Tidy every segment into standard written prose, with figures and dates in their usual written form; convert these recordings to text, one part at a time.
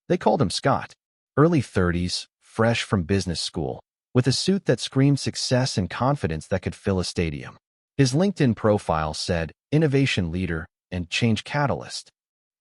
They called him Scott, early 30s, fresh from business school, with a suit that screamed success and confidence that could fill a stadium. His LinkedIn profile said, "Innovation leader and change catalyst."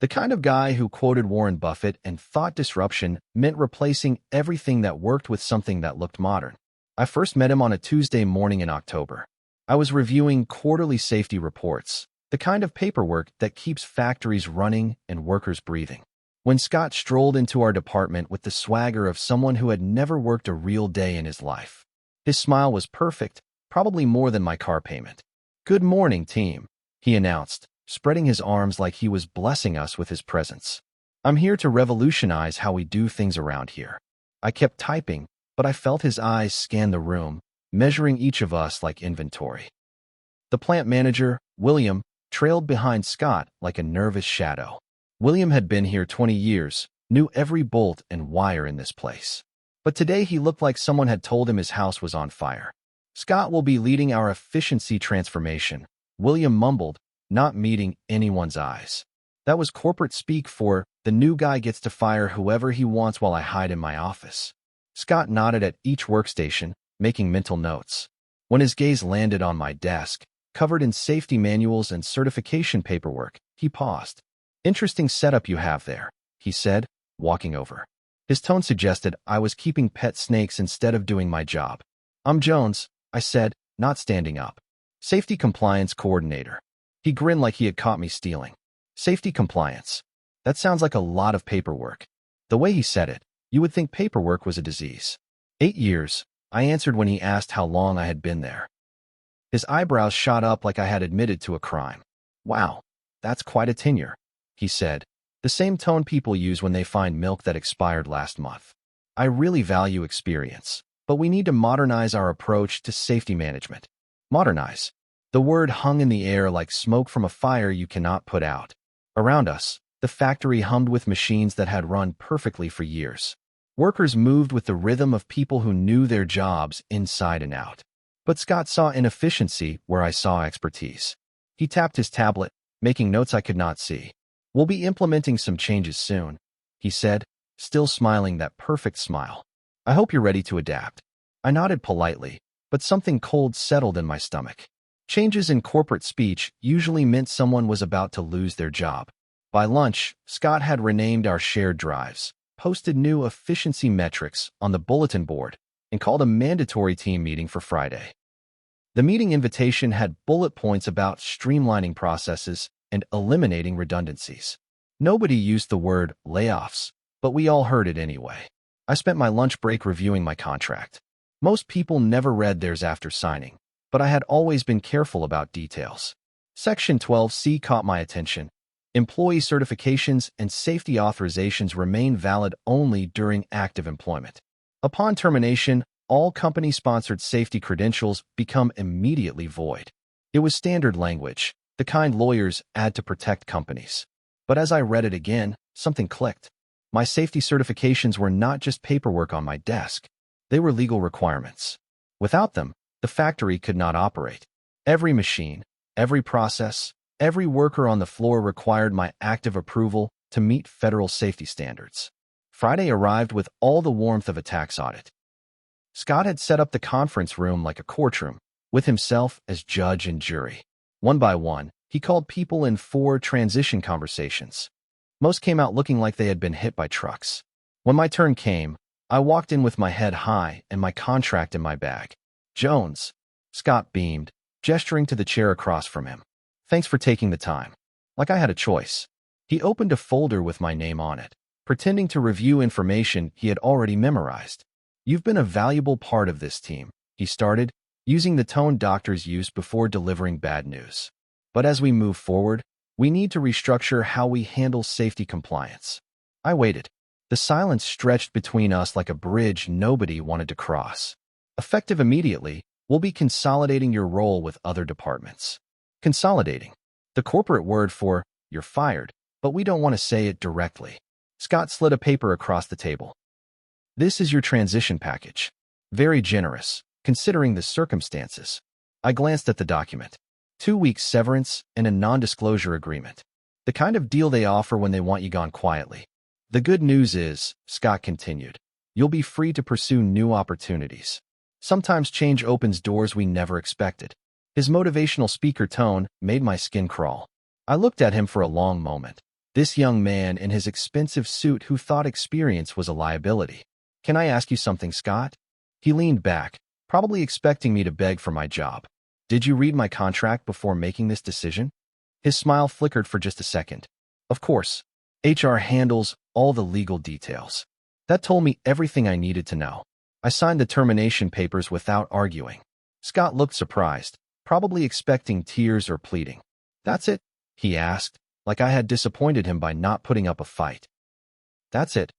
The kind of guy who quoted Warren Buffett and thought disruption meant replacing everything that worked with something that looked modern. I first met him on a Tuesday morning in October. I was reviewing quarterly safety reports, the kind of paperwork that keeps factories running and workers breathing, when Scott strolled into our department with the swagger of someone who had never worked a real day in his life. His smile was perfect, probably more than my car payment. "Good morning, team," he announced, spreading his arms like he was blessing us with his presence. "I'm here to revolutionize how we do things around here." I kept typing, but I felt his eyes scan the room, measuring each of us like inventory. The plant manager, William, trailed behind Scott like a nervous shadow. William had been here 20 years, knew every bolt and wire in this place. But today he looked like someone had told him his house was on fire. "Scott will be leading our efficiency transformation," William mumbled, not meeting anyone's eyes. That was corporate speak for, "The new guy gets to fire whoever he wants while I hide in my office." Scott nodded at each workstation, making mental notes. When his gaze landed on my desk, covered in safety manuals and certification paperwork, he paused. "Interesting setup you have there," he said, walking over. His tone suggested I was keeping pet snakes instead of doing my job. "I'm Jones," I said, not standing up. "Safety compliance coordinator." He grinned like he had caught me stealing. Safety compliance. That sounds like a lot of paperwork. The way he said it, you would think paperwork was a disease. 8 years, I answered when he asked how long I had been there. His eyebrows shot up like I had admitted to a crime. "Wow, that's quite a tenure," he said, the same tone people use when they find milk that expired last month. "I really value experience, but we need to modernize our approach to safety management." Modernize. The word hung in the air like smoke from a fire you cannot put out. Around us, the factory hummed with machines that had run perfectly for years. Workers moved with the rhythm of people who knew their jobs inside and out. But Scott saw inefficiency where I saw expertise. He tapped his tablet, making notes I could not see. "We'll be implementing some changes soon," he said, still smiling that perfect smile. "I hope you're ready to adapt." I nodded politely, but something cold settled in my stomach. Changes in corporate speech usually meant someone was about to lose their job. By lunch, Scott had renamed our shared drives, posted new efficiency metrics on the bulletin board, and called a mandatory team meeting for Friday. The meeting invitation had bullet points about streamlining processes and eliminating redundancies. Nobody used the word layoffs, but we all heard it anyway. I spent my lunch break reviewing my contract. Most people never read theirs after signing, but I had always been careful about details. Section 12C caught my attention. Employee certifications and safety authorizations remain valid only during active employment. Upon termination, all company-sponsored safety credentials become immediately void. It was standard language, the kind lawyers add to protect companies. But as I read it again, something clicked. My safety certifications were not just paperwork on my desk. They were legal requirements. Without them, the factory could not operate. Every machine, every process, every worker on the floor required my active approval to meet federal safety standards. Friday arrived with all the warmth of a tax audit. Scott had set up the conference room like a courtroom, with himself as judge and jury. One by one, he called people in 4 transition conversations. Most came out looking like they had been hit by trucks. When my turn came, I walked in with my head high and my contract in my bag. "Jones," Scott beamed, gesturing to the chair across from him. "Thanks for taking the time." Like I had a choice. He opened a folder with my name on it, pretending to review information he had already memorized. "You've been a valuable part of this team," he started, using the tone doctors use before delivering bad news. "But as we move forward, we need to restructure how we handle safety compliance." I waited. The silence stretched between us like a bridge nobody wanted to cross. "Effective immediately, we'll be consolidating your role with other departments." Consolidating. The corporate word for, "you're fired," but we don't want to say it directly. Scott slid a paper across the table. "This is your transition package. Very generous, considering the circumstances." I glanced at the document. 2 weeks severance and a non-disclosure agreement. The kind of deal they offer when they want you gone quietly. The good news is, Scott continued, you'll be free to pursue new opportunities. Sometimes change opens doors we never expected. His motivational speaker tone made my skin crawl. I looked at him for a long moment. This young man in his expensive suit who thought experience was a liability. Can I ask you something, Scott? He leaned back, probably expecting me to beg for my job. Did you read my contract before making this decision? His smile flickered for just a second. Of course. HR handles all the legal details. That told me everything I needed to know. I signed the termination papers without arguing. Scott looked surprised, probably expecting tears or pleading. That's it? He asked, like I had disappointed him by not putting up a fight. That's it,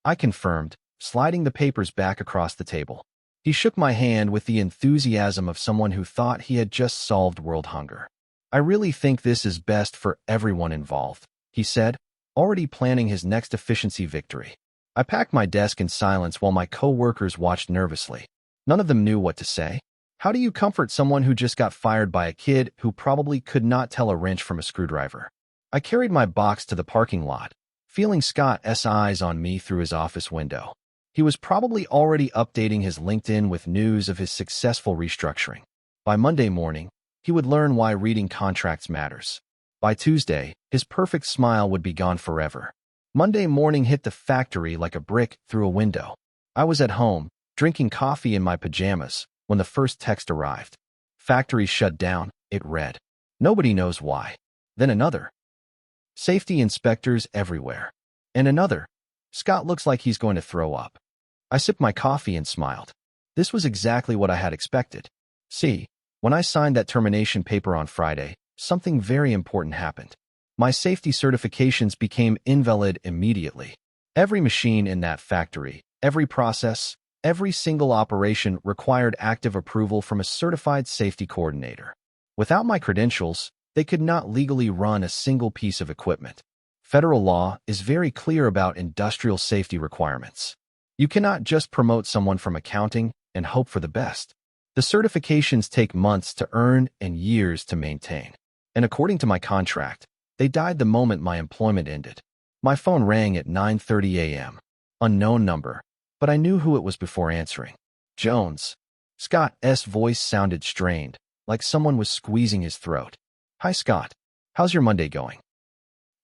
I confirmed, sliding the papers back across the table. He shook my hand with the enthusiasm of someone who thought he had just solved world hunger. I really think this is best for everyone involved, he said, already planning his next efficiency victory. I packed my desk in silence while my co-workers watched nervously. None of them knew what to say. How do you comfort someone who just got fired by a kid who probably could not tell a wrench from a screwdriver? I carried my box to the parking lot, feeling Scott's eyes on me through his office window. He was probably already updating his LinkedIn with news of his successful restructuring. By Monday morning, he would learn why reading contracts matters. By Tuesday, his perfect smile would be gone forever. Monday morning hit the factory like a brick through a window. I was at home, drinking coffee in my pajamas, when the first text arrived. Factory shut down, it read. Nobody knows why. Then another. Safety inspectors everywhere. And another. Scott looks like he's going to throw up. I sipped my coffee and smiled. This was exactly what I had expected. See, when I signed that termination paper on Friday, something very important happened. My safety certifications became invalid immediately. Every machine in that factory, every process, every single operation required active approval from a certified safety coordinator. Without my credentials, they could not legally run a single piece of equipment. Federal law is very clear about industrial safety requirements. You cannot just promote someone from accounting and hope for the best. The certifications take months to earn and years to maintain. And according to my contract, they died the moment my employment ended. My phone rang at 9:30 a.m. Unknown number, but I knew who it was before answering. Jones. Scott's voice sounded strained, like someone was squeezing his throat. Hi, Scott. How's your Monday going?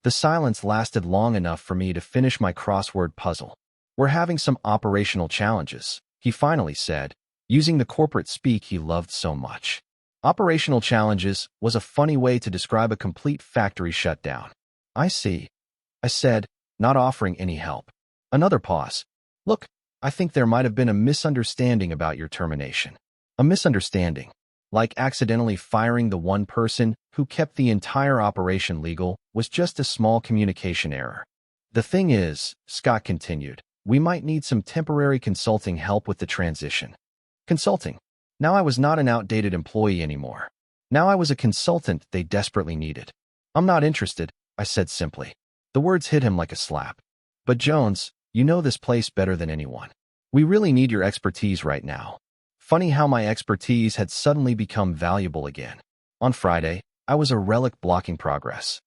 The silence lasted long enough for me to finish my crossword puzzle. We're having some operational challenges, he finally said, using the corporate speak he loved so much. Operational challenges was a funny way to describe a complete factory shutdown. I see, I said, not offering any help. Another pause. Look, I think there might have been a misunderstanding about your termination. A misunderstanding, like accidentally firing the one person who kept the entire operation legal, was just a small communication error. The thing is, Scott continued, we might need some temporary consulting help with the transition. Consulting. Now I was not an outdated employee anymore. Now I was a consultant they desperately needed. I'm not interested, I said simply. The words hit him like a slap. But Jones, you know this place better than anyone. We really need your expertise right now. Funny how my expertise had suddenly become valuable again. On Friday, I was a relic blocking progress.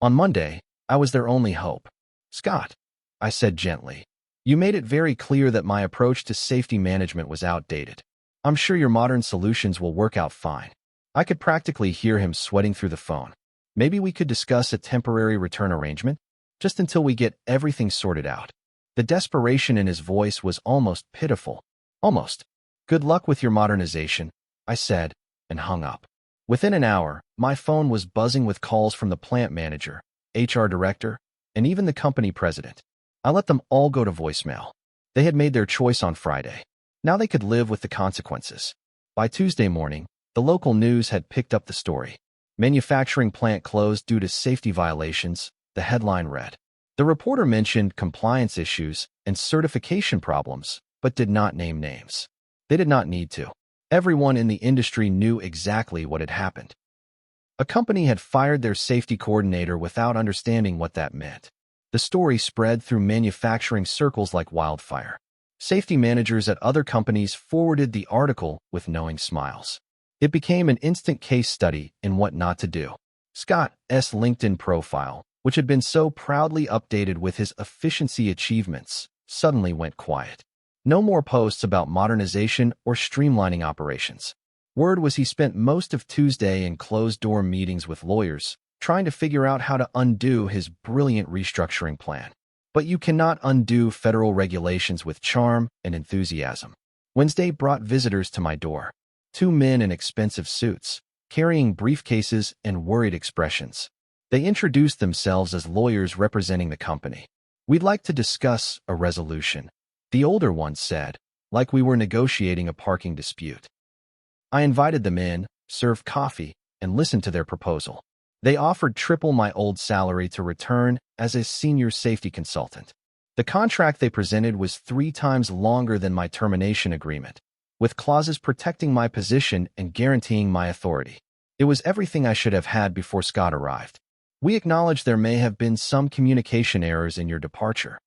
On Monday, I was their only hope. Scott, I said gently, you made it very clear that my approach to safety management was outdated. I'm sure your modern solutions will work out fine. I could practically hear him sweating through the phone. Maybe we could discuss a temporary return arrangement, just until we get everything sorted out. The desperation in his voice was almost pitiful. Almost. Good luck with your modernization, I said, and hung up. Within an hour, my phone was buzzing with calls from the plant manager, HR director, and even the company president. I let them all go to voicemail. They had made their choice on Friday. Now they could live with the consequences. By Tuesday morning, the local news had picked up the story. Manufacturing plant closed due to safety violations, the headline read. The reporter mentioned compliance issues and certification problems, but did not name names. They did not need to. Everyone in the industry knew exactly what had happened. A company had fired their safety coordinator without understanding what that meant. The story spread through manufacturing circles like wildfire. Safety managers at other companies forwarded the article with knowing smiles. It became an instant case study in what not to do. Scott's LinkedIn profile which had been so proudly updated with his efficiency achievements, suddenly went quiet. No more posts about modernization or streamlining operations. Word was he spent most of Tuesday in closed-door meetings with lawyers, trying to figure out how to undo his brilliant restructuring plan. But you cannot undo federal regulations with charm and enthusiasm. Wednesday brought visitors to my door. 2 men in expensive suits, carrying briefcases and worried expressions. They introduced themselves as lawyers representing the company. "We'd like to discuss a resolution," the older one said, like we were negotiating a parking dispute. I invited them in, served coffee, and listened to their proposal. They offered triple my old salary to return as a senior safety consultant. The contract they presented was 3 times longer than my termination agreement, with clauses protecting my position and guaranteeing my authority. It was everything I should have had before Scott arrived. "We acknowledge there may have been some communication errors in your departure,"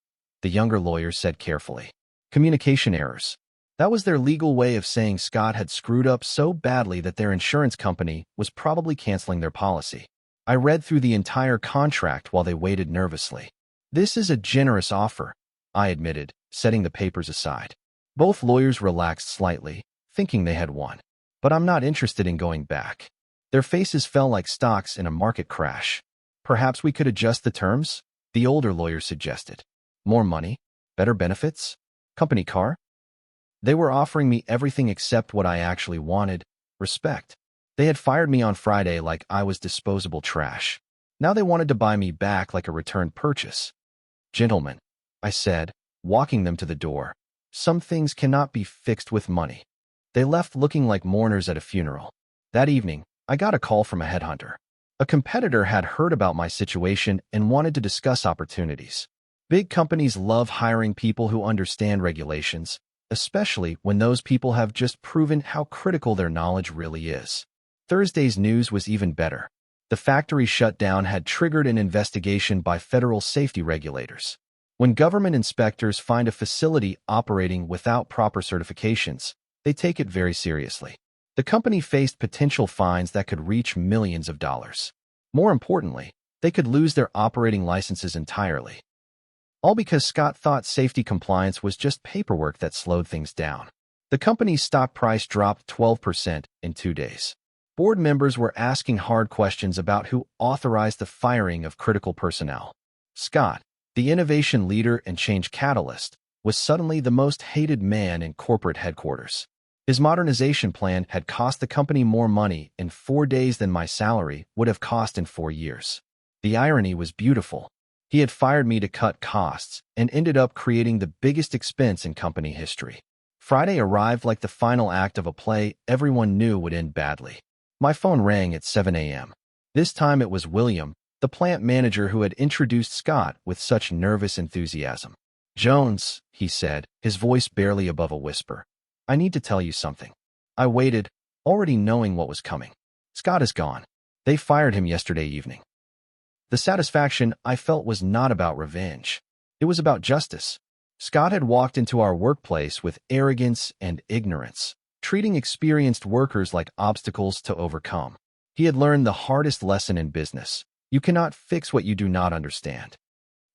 the younger lawyer said carefully. Communication errors. That was their legal way of saying Scott had screwed up so badly that their insurance company was probably canceling their policy. I read through the entire contract while they waited nervously. "This is a generous offer," I admitted, setting the papers aside. Both lawyers relaxed slightly, thinking they had won. "But I'm not interested in going back." Their faces fell like stocks in a market crash. "Perhaps we could adjust the terms?" the older lawyer suggested. "More money? Better benefits? Company car?" They were offering me everything except what I actually wanted: respect. They had fired me on Friday like I was disposable trash. Now they wanted to buy me back like a returned purchase. "Gentlemen," I said, walking them to the door, "some things cannot be fixed with money." They left looking like mourners at a funeral. That evening, I got a call from a headhunter. A competitor had heard about my situation and wanted to discuss opportunities. Big companies love hiring people who understand regulations, especially when those people have just proven how critical their knowledge really is. Thursday's news was even better. The factory shutdown had triggered an investigation by federal safety regulators. When government inspectors find a facility operating without proper certifications, they take it very seriously. The company faced potential fines that could reach millions of dollars. More importantly, they could lose their operating licenses entirely. All because Scott thought safety compliance was just paperwork that slowed things down. The company's stock price dropped 12% in 2 days. Board members were asking hard questions about who authorized the firing of critical personnel. Scott, the innovation leader and change catalyst, was suddenly the most hated man in corporate headquarters. His modernization plan had cost the company more money in 4 days than my salary would have cost in 4 years. The irony was beautiful. He had fired me to cut costs and ended up creating the biggest expense in company history. Friday arrived like the final act of a play everyone knew would end badly. My phone rang at 7 a.m. This time it was William, the plant manager who had introduced Scott with such nervous enthusiasm. "Jones," he said, his voice barely above a whisper, "I need to tell you something." I waited, already knowing what was coming. "Scott is gone. They fired him yesterday evening." The satisfaction I felt was not about revenge. It was about justice. Scott had walked into our workplace with arrogance and ignorance, treating experienced workers like obstacles to overcome. He had learned the hardest lesson in business: you cannot fix what you do not understand.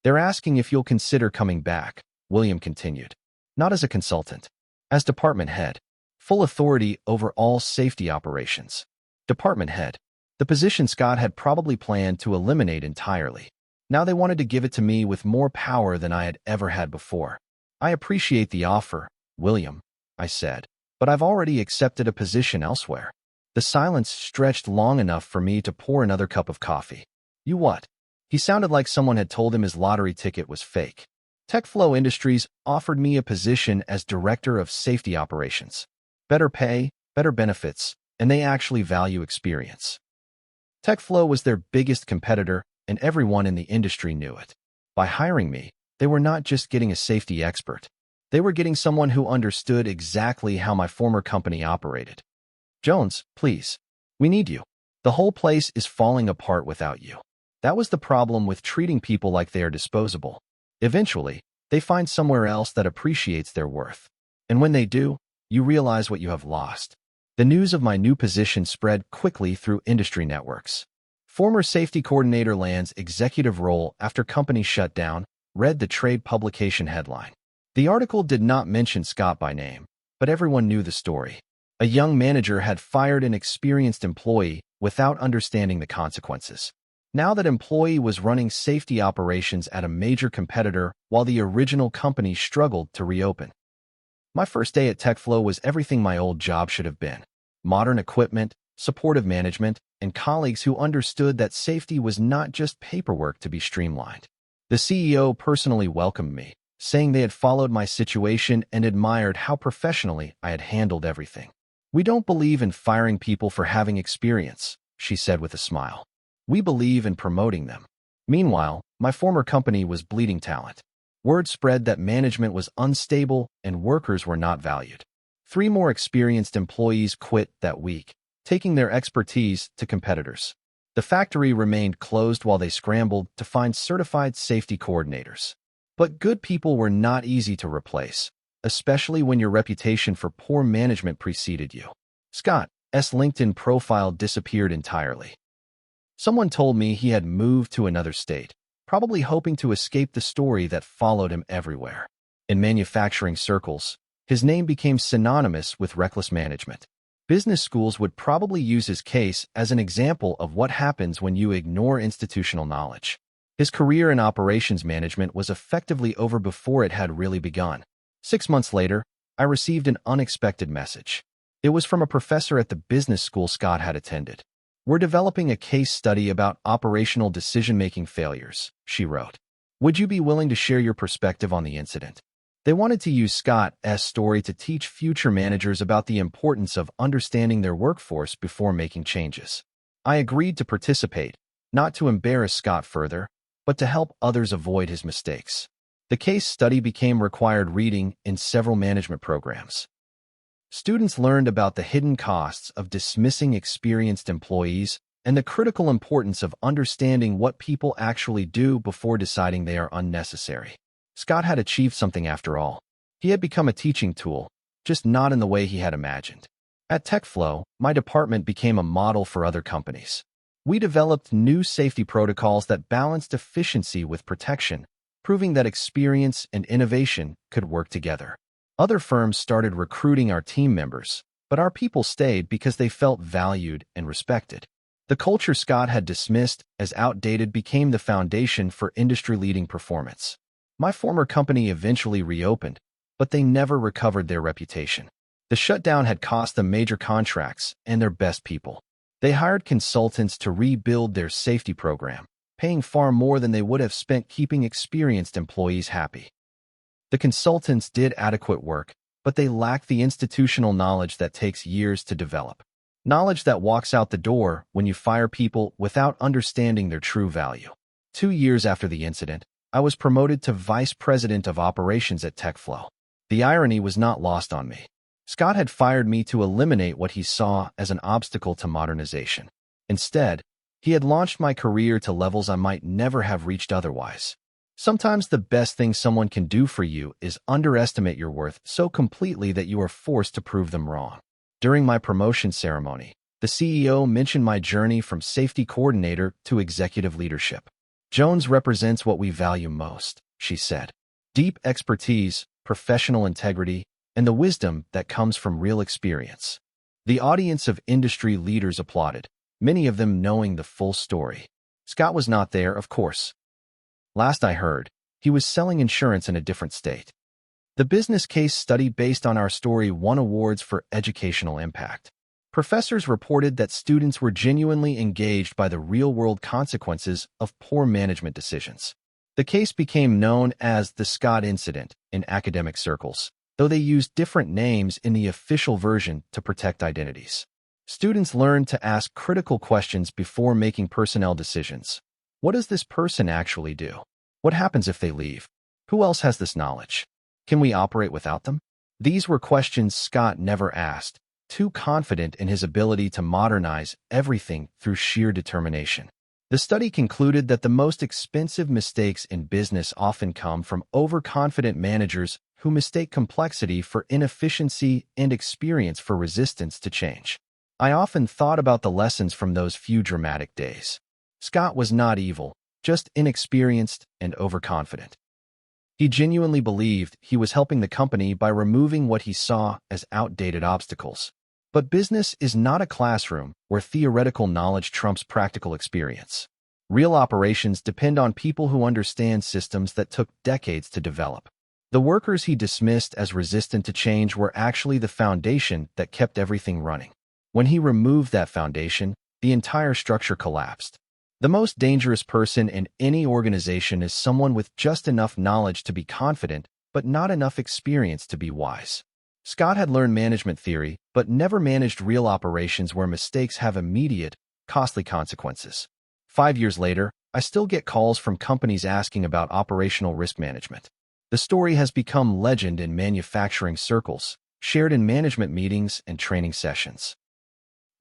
"They're asking if you'll consider coming back," William continued. "Not as a consultant. As department head. Full authority over all safety operations." Department head. The position Scott had probably planned to eliminate entirely. Now they wanted to give it to me with more power than I had ever had before. "I appreciate the offer, William," I said, "but I've already accepted a position elsewhere." The silence stretched long enough for me to pour another cup of coffee. "You what?" He sounded like someone had told him his lottery ticket was fake. "TechFlow Industries offered me a position as Director of Safety Operations. Better pay, better benefits, and they actually value experience." TechFlow was their biggest competitor, and everyone in the industry knew it. By hiring me, they were not just getting a safety expert. They were getting someone who understood exactly how my former company operated. "Jones, please. We need you. The whole place is falling apart without you." That was the problem with treating people like they are disposable. Eventually, they find somewhere else that appreciates their worth. And when they do, you realize what you have lost. The news of my new position spread quickly through industry networks. Former safety coordinator lands executive role after company shut down, read the trade publication headline. The article did not mention Scott by name, but everyone knew the story. A young manager had fired an experienced employee without understanding the consequences. Now that employee was running safety operations at a major competitor while the original company struggled to reopen. My first day at TechFlow was everything my old job should have been. Modern equipment, supportive management, and colleagues who understood that safety was not just paperwork to be streamlined. The CEO personally welcomed me, saying they had followed my situation and admired how professionally I had handled everything. "We don't believe in firing people for having experience," she said with a smile. "We believe in promoting them." Meanwhile, my former company was bleeding talent. Word spread that management was unstable and workers were not valued. 3 more experienced employees quit that week, taking their expertise to competitors. The factory remained closed while they scrambled to find certified safety coordinators. But good people were not easy to replace, especially when your reputation for poor management preceded you. Scott's LinkedIn profile disappeared entirely. Someone told me he had moved to another state, probably hoping to escape the story that followed him everywhere. In manufacturing circles, his name became synonymous with reckless management. Business schools would probably use his case as an example of what happens when you ignore institutional knowledge. His career in operations management was effectively over before it had really begun. 6 months later, I received an unexpected message. It was from a professor at the business school Scott had attended. "We're developing a case study about operational decision-making failures," she wrote. "Would you be willing to share your perspective on the incident?" They wanted to use Scott's story to teach future managers about the importance of understanding their workforce before making changes. I agreed to participate, not to embarrass Scott further, but to help others avoid his mistakes. The case study became required reading in several management programs. Students learned about the hidden costs of dismissing experienced employees and the critical importance of understanding what people actually do before deciding they are unnecessary. Scott had achieved something after all. He had become a teaching tool, just not in the way he had imagined. At TechFlow, my department became a model for other companies. We developed new safety protocols that balanced efficiency with protection, proving that experience and innovation could work together. Other firms started recruiting our team members, but our people stayed because they felt valued and respected. The culture Scott had dismissed as outdated became the foundation for industry-leading performance. My former company eventually reopened, but they never recovered their reputation. The shutdown had cost them major contracts and their best people. They hired consultants to rebuild their safety program, paying far more than they would have spent keeping experienced employees happy. The consultants did adequate work, but they lacked the institutional knowledge that takes years to develop. Knowledge that walks out the door when you fire people without understanding their true value. 2 years after the incident, I was promoted to Vice President of Operations at TechFlow. The irony was not lost on me. Scott had fired me to eliminate what he saw as an obstacle to modernization. Instead, he had launched my career to levels I might never have reached otherwise. Sometimes the best thing someone can do for you is underestimate your worth so completely that you are forced to prove them wrong. During my promotion ceremony, the CEO mentioned my journey from safety coordinator to executive leadership. "Jones represents what we value most," she said. "Deep expertise, professional integrity, and the wisdom that comes from real experience." The audience of industry leaders applauded, many of them knowing the full story. Scott was not there, of course. Last I heard, he was selling insurance in a different state. The business case study based on our story won awards for educational impact. Professors reported that students were genuinely engaged by the real-world consequences of poor management decisions. The case became known as the Scott incident in academic circles, though they used different names in the official version to protect identities. Students learned to ask critical questions before making personnel decisions. What does this person actually do? What happens if they leave? Who else has this knowledge? Can we operate without them? These were questions Scott never asked, too confident in his ability to modernize everything through sheer determination. The study concluded that the most expensive mistakes in business often come from overconfident managers who mistake complexity for inefficiency and experience for resistance to change. I often thought about the lessons from those few dramatic days. Scott was not evil, just inexperienced and overconfident. He genuinely believed he was helping the company by removing what he saw as outdated obstacles. But business is not a classroom where theoretical knowledge trumps practical experience. Real operations depend on people who understand systems that took decades to develop. The workers he dismissed as resistant to change were actually the foundation that kept everything running. When he removed that foundation, the entire structure collapsed. The most dangerous person in any organization is someone with just enough knowledge to be confident, but not enough experience to be wise. Scott had learned management theory, but never managed real operations where mistakes have immediate, costly consequences. 5 years later, I still get calls from companies asking about operational risk management. The story has become legend in manufacturing circles, shared in management meetings and training sessions.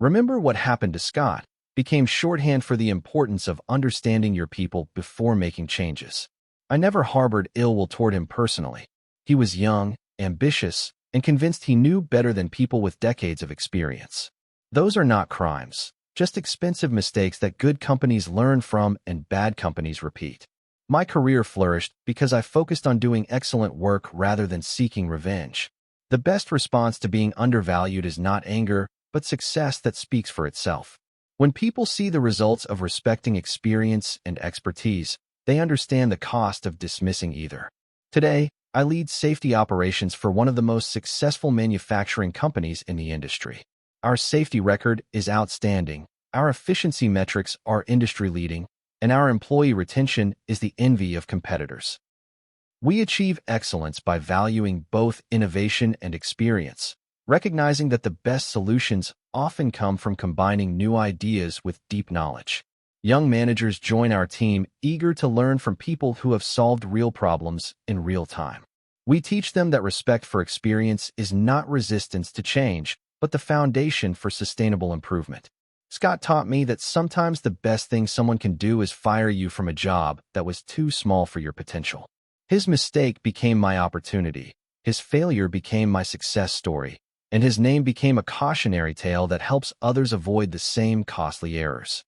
Remember what happened to Scott became shorthand for the importance of understanding your people before making changes. I never harbored ill will toward him personally. He was young, ambitious, and convinced he knew better than people with decades of experience. Those are not crimes, just expensive mistakes that good companies learn from and bad companies repeat. My career flourished because I focused on doing excellent work rather than seeking revenge. The best response to being undervalued is not anger, but success that speaks for itself. When people see the results of respecting experience and expertise, they understand the cost of dismissing either. Today, I lead safety operations for one of the most successful manufacturing companies in the industry. Our safety record is outstanding, our efficiency metrics are industry-leading, and our employee retention is the envy of competitors. We achieve excellence by valuing both innovation and experience, recognizing that the best solutions often come from combining new ideas with deep knowledge. Young managers join our team eager to learn from people who have solved real problems in real time. We teach them that respect for experience is not resistance to change, but the foundation for sustainable improvement. Scott taught me that sometimes the best thing someone can do is fire you from a job that was too small for your potential. His mistake became my opportunity, his failure became my success story, and his name became a cautionary tale that helps others avoid the same costly errors.